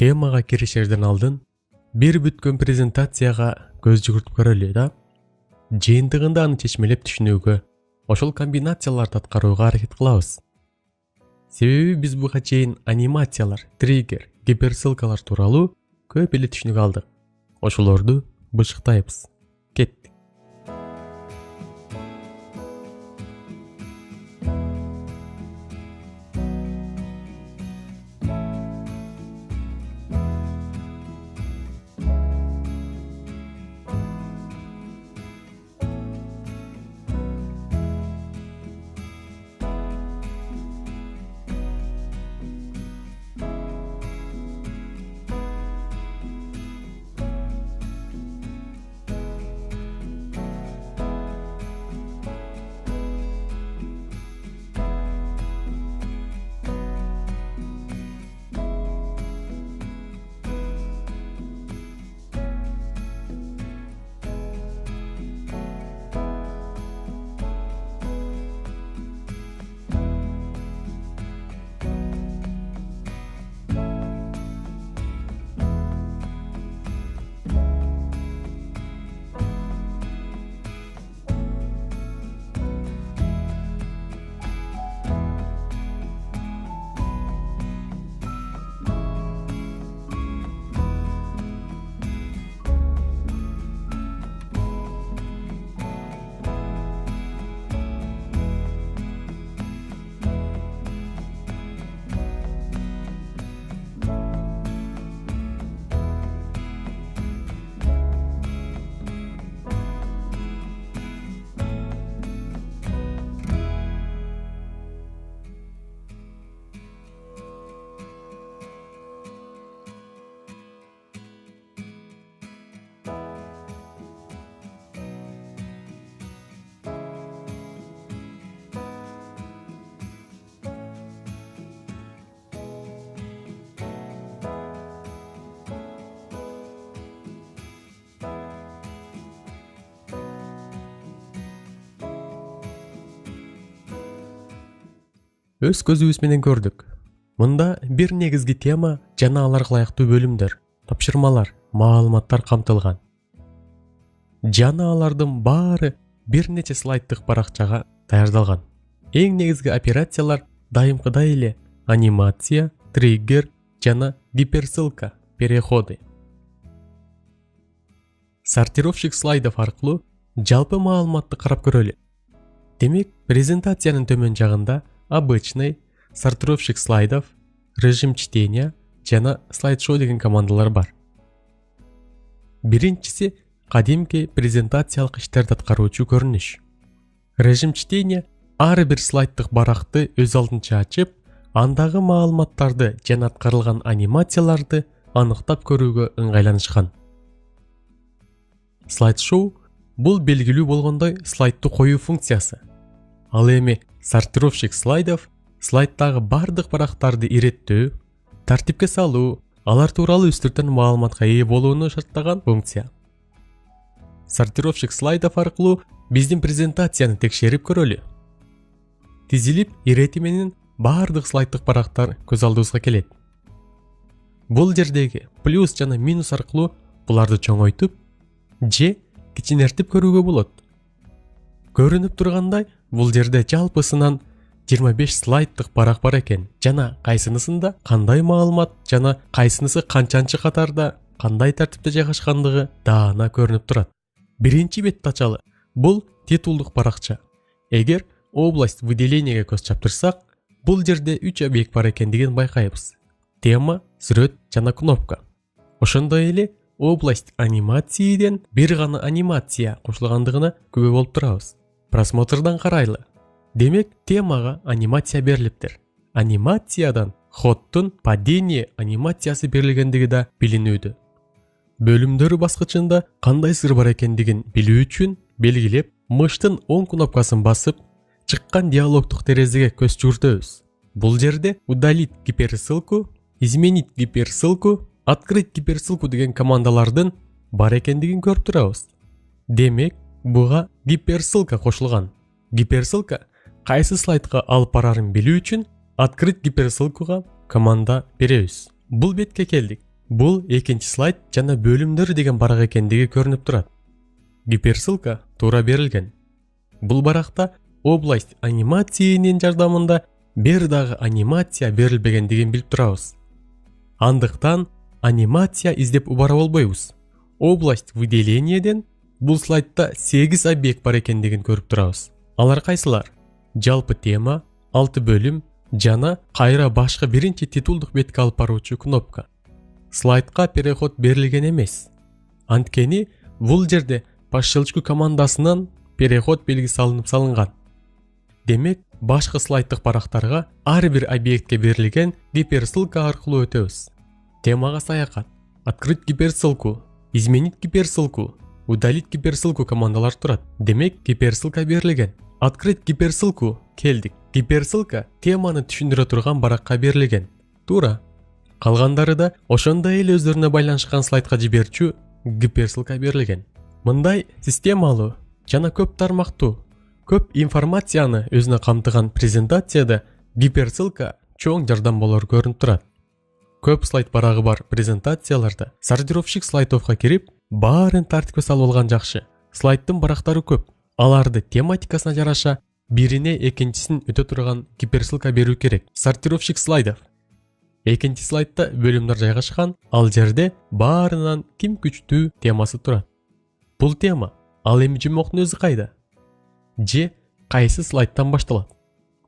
Темага киришерден алдын бир бүткөн презентацияга көз жүгүртүп көрөлү да. Жыйынтыгында аны чечмелеп түшүнүүгө, ошол комбинацияларды аткарууга аракет кылабыз. Себеби биз буга чейин анимациялар, триггер, гиперссылкалар тууралуу көп эле түшүнүк алдык. Ошолорду бышыктайбыз. Кеттик. Өз көзүбүз менен көрдүк. Мында бир негизги тема жана аларга ылайыктуу бөлүмдөр, тапшырмалар, маалыматтар камтылган. Жана алардын баары бир нече слайддык баракчага даярдалган. Эң негизги операциялар дайымкыдай эле анимация, триггер жана гиперссылка, переходы. Сортировщик слайдов аркылуу жалпы маалыматты карап көрөлү. Демек, презентациянын төмөн жагында обычный, сортировщик слайдов, режим чтения жана слайд-шоу деген командалар бар. Биринчиси кадимки презентациялык иштерди аткаруучу көрүнүш. Режим чтения ар бир слайддык баракты өз алдынча ачып, андагы маалыматтарды жана аткарылган анимацияларды аныктап көрүүгө ыңгайланышкан. Слайд-шоу бул белгилүү болгондой слайдты коюу функциясы. Ал эми сортировщик слайдов слайдтагы бардык барактарды иреттөө, тартипке салуу, алар тууралуу үстүртөн маалыматка ээ болууну шарттаган функция. Сортировщик слайдов аркылуу биздин презентацияны текшерип көрөлү. Тизилип, ирети менен бардык слайддык барактар көз алдыбызга келет. Бул жердеги плюс жана минус аркылуу буларды чоңойтуп же кичинертип көрүүгө болот. Көрүнүп тургандай, бул жерде жалпысынан 25 слайддык барак бар экен жана кайсынысында кандай маалымат жана кайсынысы канчанчы катарда, кандай тартипте жайгашкандыгы даана көрүнүп турат. Биринчи бетти ачалы. Бул титулдук баракча. Эгер область выделенияга көз чаптырсак, бул жерде 3 объект бар экендигин байкайбыз. Тема, сүрөт жана кнопка. Ошондой эле область анимацияден бир гана анимация кошулгандыгына күбө болуп турабыз. Просмотрдан карайлы. Демек, темага анимация берилиптир. Анимациядан ходтун падение анимациясы берилгендиги да билинүүдө. Бөлүмдөрү баскычында кандай сыр бар экендигин билүү үчүн белгилеп, мыштын оң кнопкасын басып, чыккан диалогдук терезеге көз жүгүртөбүз. Бул жерде удалить гиперссылку, изменить гиперссылку, открыть гиперссылку деген командалардын бар экендигин көрүп турабыз. Демек, буга гиперссылка кошулган. Гиперссылка кайсы слайдка алып барарын билүү үчүн открыть гиперссылкуга команда беребиз. Бул бетке келдик. Бул экинчи слайд жана бөлүмдөр деген барак экендиги көрүнүп турат. Гиперссылка туура берилген. Бул баракта область анимациянын жардамында бир дагы анимация берилбегендигин билип турабыз. Андыктан анимация издеп убара болбойбуз. Область выделениеден бул слайдта 8 объект бар экендигин көрүп турабыз. Алар кайсылар? Жалпы тема, 6 бөлүм жана кайра башка биринчи титулдук бетке алып баруучу кнопка. Слайдка переход берилген эмес. Анткени бул жерде по щелчку командасынан переход белгиси салынган. Демек, башка слайдтык барактарга ар бир объектке берилген гиперссылка аркылуу өтөбүз. Темага саякат, открыть гиперссылку, изменить гиперссылку, удалить гиперссылку командалар турат. Демек, гиперссылка берилген. Открыть гиперссылку келдик. Гиперссылка теманы түшүндүрө турган баракка берилген. Туура. Калгандары да ошондой эле өздөрүнө байланышкан слайдка жиберчү гиперссылка берилген. Мындай системалуу жана көп тармактуу, көп информацияны өзүнө камтыган презентацияда гиперссылка чоң жардам болор көрүнүп турат. Көп слайд барагы бар презентацияларда сортировщик слайдовго кирип, баарын тартипке салып алган жакшы. Слайдтын барактары көп. Аларды тематикасына жараша бирине экинчисин өтө турган гиперссылка берүү керек. Сортировщик слайдов. Экинчи слайдта бөлүмдөр жайгашкан, ал жерде баарынан ким күчтүү темасы турат. Бул тема ал эми жумоктун өзү кайда? Же кайсы слайдтан башталат?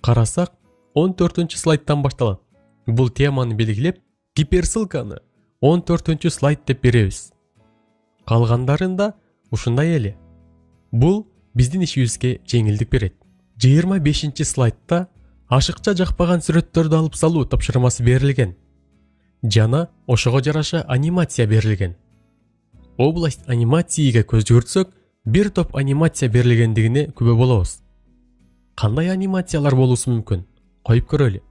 Карасак, 14-чү слайдтан башталат. Бул теманы белгилеп, гиперссылканы 14-чү слайд деп беребиз. Калгандарында ушундай эле. Бул биздин ишибизге жеңилдик берет. 25-чи слайдта ашыкча жакпаган сүрөттөрдү алып салуу тапшырмасы берилген. Жана ошого жараша анимация берилген. Область анимацияга көз жүгүртсөк, бир топ анимация берилгендигине күбө болобуз. Кандай анимациялар болуусу мүмкүн? Коюп көрөлү.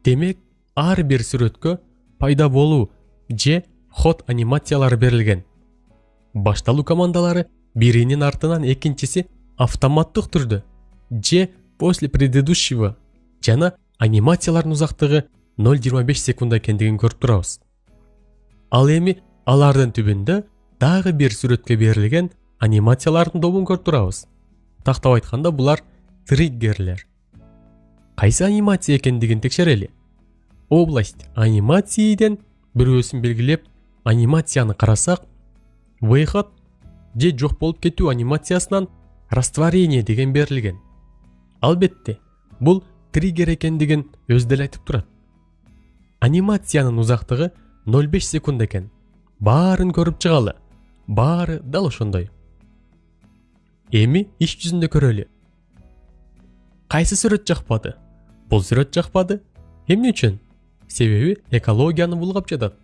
Демек, ар бир сүрөткө пайда болуу же ход анимациялары берилген. Башталуу командалары биринин артынан экинчиси автоматтык түрдө же после предыдущего жана анимациялардын узактыгы 0,25 секунд экендигин көрүп турабыз. Ал эми алардын түбүндө дагы бир сүрөткө берилген анимациялардын тобун көрүп турабыз. Тактап айтканда булар триггерлер. Кайсы анимация экендигин текшерели. Область анимацияден бирөөсүн белгилеп, анимацияны карасак, выход же жок болуп кетүү анимациясынан растворение деген берилген. Албетте, бул триггер экендигин өзү деле айтып турат. Анимациянын узактыгы 0,5 секунд экен. Баарын көрүп чыгалы. Баары дал ошондой. Эми иш жүзүндө көрөлү. Кайсы сүрөт жакпады? Бул сүрөт жакпады. Эмне үчүн? Себеби экологияны булгап жатат.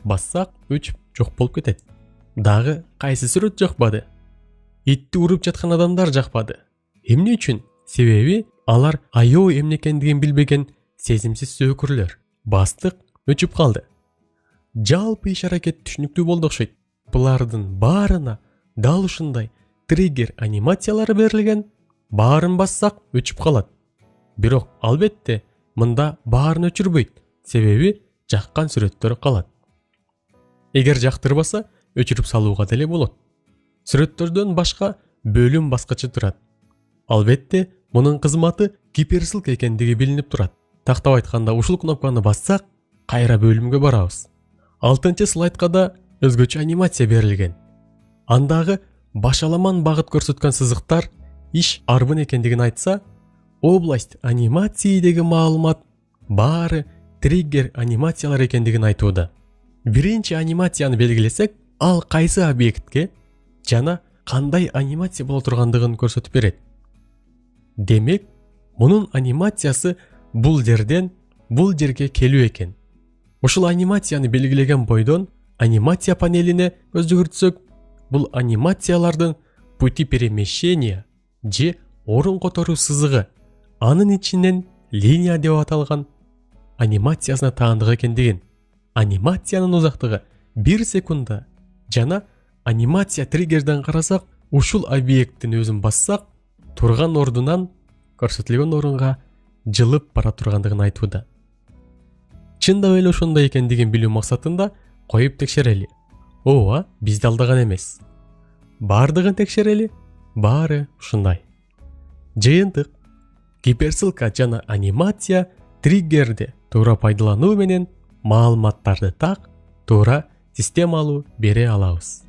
Бассак, өчүп жок болуп кетет. Дагы кайсы сүрөт жакпады? Итти уруп жаткан адамдар жакпады. Эмне үчүн? Себеби алар аябай эмне экендигин билбеген сезимсиз сөкүрлөр. Бастык, өчүп калды. Жалпы иш-аракет түшүнүктүү болду окшойт. Булардын баарына дал ушундай триггер анимациялары берилген. Баарын бассак, өчүп калат. Бирок албетте мында баарын өчүрбөйт. Себеби жаккан сүрөттөр калат. Эгер жактырбаса, өчүрүп салууга деле болот. Сүрөттөрдөн башка бөлүм баскычы турат. Албетте, мунун кызматы гиперссылка экендиги билинип турат. Тактап айтканда, ушул кнопканы бассак, кайра бөлүмгө барабыз. 6-чы слайдка да өзгөчө анимация берилген. Андагы башаламан багыт көрсөткөн сызыктар иш арбын экендигин айтса, область анимациядагы маалымат баары триггер анимациялар экендигин айтууда. Биринчи анимацияны белгилесек, ал кайсы объектке жана кандай анимация боло тургандыгын көрсөтүп берет. Демек, мунун анимациясы бул жерден бул жерге келүү экен. Ушул анимацияны белгилеген бойдон анимация панелине көз жүгүртсөк, бул анимациялардын пути перемещения же орун которуу сызыгы, анын ичинен линия деп аталган анимациясына таандык экендигин, анимациянын узактыгы 1 секунда жана анимация триггерден карасак, ушул объекттин өзүн бассак, турган ордунан көрсөтүлгөн орунга жылып бара тургандыгын айтууда. Чындап эле ошондой экендигин билүү максатында коюп текшерели. Ооба, бизди алдаган эмес. Бардыгын текшерели. Баары ушундай. Жыйынтык. Гиперссылка жана анимация триггерди туура пайдалануу менен маалыматтарды так, туура системалуу бере алабыз.